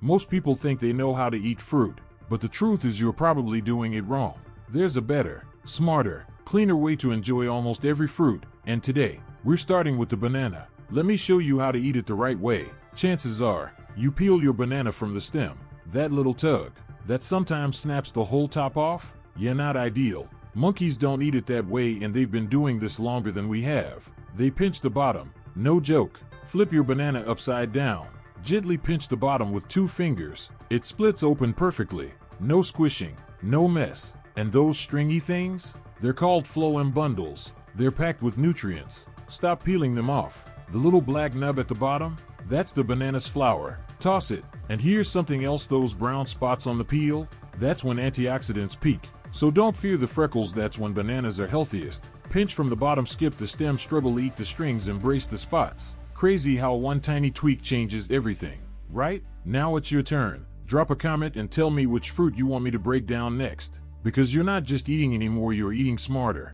Most people think they know how to eat fruit, but the truth is you're probably doing it wrong. There's a better, smarter, cleaner way to enjoy almost every fruit, and today, we're starting with the banana. Let me show you how to eat it the right way. Chances are, you peel your banana from the stem. That little tug, that sometimes snaps the whole top off? Yeah, not ideal. Monkeys don't eat it that way, and they've been doing this longer than we have. They pinch the bottom. No joke. Flip your banana upside down. Gently pinch the bottom with 2 fingers. It splits open perfectly. No squishing, no mess. And those stringy things? They're called phloem bundles. They're packed with nutrients. Stop peeling them off. The little black nub at the bottom? That's the banana's flour. Toss it. And here's something else, those brown spots on the peel? That's when antioxidants peak. So don't fear the freckles, that's when bananas are healthiest. Pinch from the bottom, skip the stem, struggle, eat the strings, embrace the spots. Crazy how one tiny tweak changes everything, right? Now it's your turn. Drop a comment and tell me which fruit you want me to break down next. Because you're not just eating anymore, you're eating smarter.